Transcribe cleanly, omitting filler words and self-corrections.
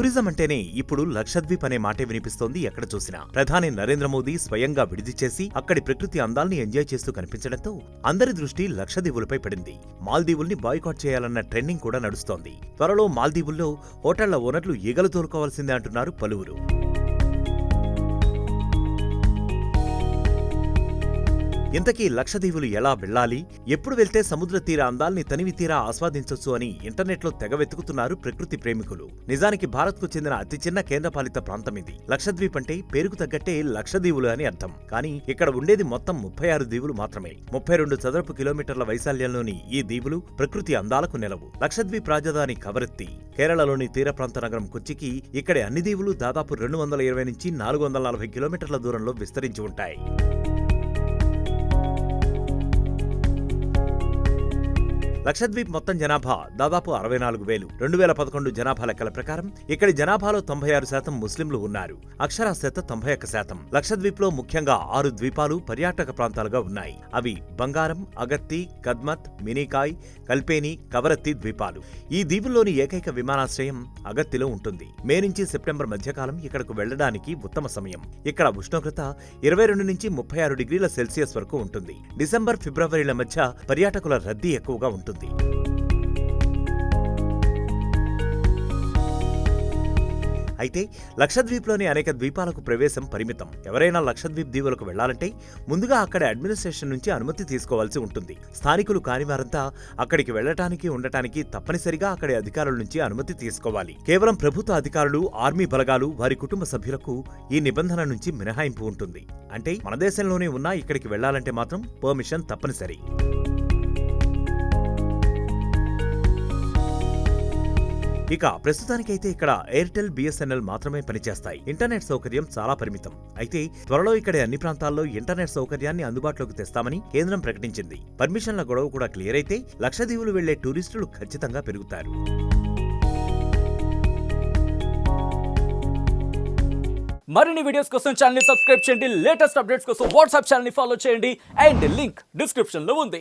Tourism అంటేనే ఇప్పుడు లక్షద్వీప్ అనే మాటే వినిపిస్తోంది ఎక్కడ చూసినా. ప్రధాని నరేంద్ర మోదీ స్వయంగా విడిది చేసి అక్కడి ప్రకృతి అందాల్ని ఎంజాయ్ చేస్తూ కనిపించడంతో అందరి దృష్టి లక్షద్వీపులపై పడింది. మాల్దీవుల్ని బాయ్కాట్ చేయాలన్న ట్రెండింగ్ కూడా నడుస్తోంది. త్వరలో మాల్దీవుల్లో హోటళ్ల ఓనర్లు ఈగలు తోలుకోవాల్సిందే అంటున్నారు పలువురు. ఇంతకీ లక్షద్వీపులు ఎలా వెళ్లాలి, ఎప్పుడు వెళ్తే సముద్ర తీర అందాల్ని తనివి తీరా ఆస్వాదించొచ్చు అని ఇంటర్నెట్లో తెగ వెతుకుతున్నారు ప్రకృతి ప్రేమికులు. నిజానికి భారత్కు చెందిన అతి చిన్న కేంద్రపాలిత ప్రాంతం ఇది. లక్షద్వీప్ అంటే పేరుకు తగ్గట్టే లక్షదీవులు అని అర్థం. కానీ ఇక్కడ ఉండేది మొత్తం 36 దీవులు మాత్రమే. 32 చదరపు కిలోమీటర్ల వైశాల్యంలోని ఈ దీవులు ప్రకృతి అందాలకు నెలవు. లక్షద్వీప్ రాజధాని కవరత్తి, కేరళలోని తీర ప్రాంత నగరం కొచ్చికి ఇక్కడి అన్ని దీవులు దాదాపు 220 నుంచి 440 కిలోమీటర్ల దూరంలో విస్తరించి ఉంటాయి. లక్షద్వీప్ మొత్తం జనాభా దాదాపు 64,000. 2011 జనాభా లెక్కల ప్రకారం ఇక్కడి జనాభాలో 96% ముస్లింలు ఉన్నారు. అక్షరాస్యత 91%. లక్షద్వీప్లో ముఖ్యంగా 6 ద్వీపాలు పర్యాటక ప్రాంతాలుగా ఉన్నాయి. అవి బంగారం, అగత్తి, కద్మత్, మినికాయ్, కల్పేని, కవరత్తి ద్వీపాలు. ఈ దీవుల్లోని ఏకైక విమానాశ్రయం అగత్తిలో ఉంటుంది. మే నుంచి సెప్టెంబర్ మధ్యకాలం ఇక్కడకు వెళ్లడానికి ఉత్తమ సమయం. ఇక్కడ ఉష్ణోగ్రత 22 నుంచి 36 డిగ్రీల సెల్సియస్ వరకు ఉంటుంది. డిసెంబర్, ఫిబ్రవరిల మధ్య పర్యాటకుల రద్దీ ఎక్కువగా ఉంటుంది. అయితే లక్షద్వీప్లోని అనేక ద్వీపాలకు ప్రవేశం పరిమితం. ఎవరైనా లక్షద్వీప్ దీవులకు వెళ్లాలంటే ముందుగా అక్కడి అడ్మినిస్ట్రేషన్ నుంచి అనుమతి తీసుకోవాల్సి ఉంటుంది. స్థానికులు కాని వారంతా అక్కడికి వెళ్లటానికి, ఉండటానికి తప్పనిసరిగా అక్కడి అధికారుల నుంచి అనుమతి తీసుకోవాలి. కేవలం ప్రభుత్వ అధికారులు, ఆర్మీ బలగాలు, వారి కుటుంబ సభ్యులకు ఈ నిబంధన నుంచి మినహాయింపు ఉంటుంది. అంటే మన దేశంలోనే ఉన్నా ఇక్కడికి వెళ్లాలంటే మాత్రం పర్మిషన్ తప్పనిసరి. ఇక ప్రస్తుతానికైతే ఇక్కడ ఎయిర్టెల్, బిఎస్ఎన్ఎల్ మాత్రమే పనిచేస్తాయి. ఇంటర్నెట్ సౌకర్యం చాలా పరిమితం. అయితే త్వరలో ఇక్కడి అన్ని ప్రాంతాల్లో ఇంటర్నెట్ సౌకర్యాన్ని అందుబాటులోకి తెస్తామని కేంద్రం ప్రకటించింది. పర్మిషన్ల గొడవ కూడా క్లియర్ అయితే లక్షద్వీపులు వెళ్లే టూరిస్టులు ఖచ్చితంగా పెరుగుతారు. మరిన్ని వీడియోస్ కోసం ఛానల్ ని సబ్స్క్రైబ్ చేయండి. లేటెస్ట్ అప్డేట్స్ కోసం వాట్సాప్ ఛానల్ ని ఫాలో చేయండి. అండ్ లింక్ డిస్క్రిప్షన్ లో ఉంది.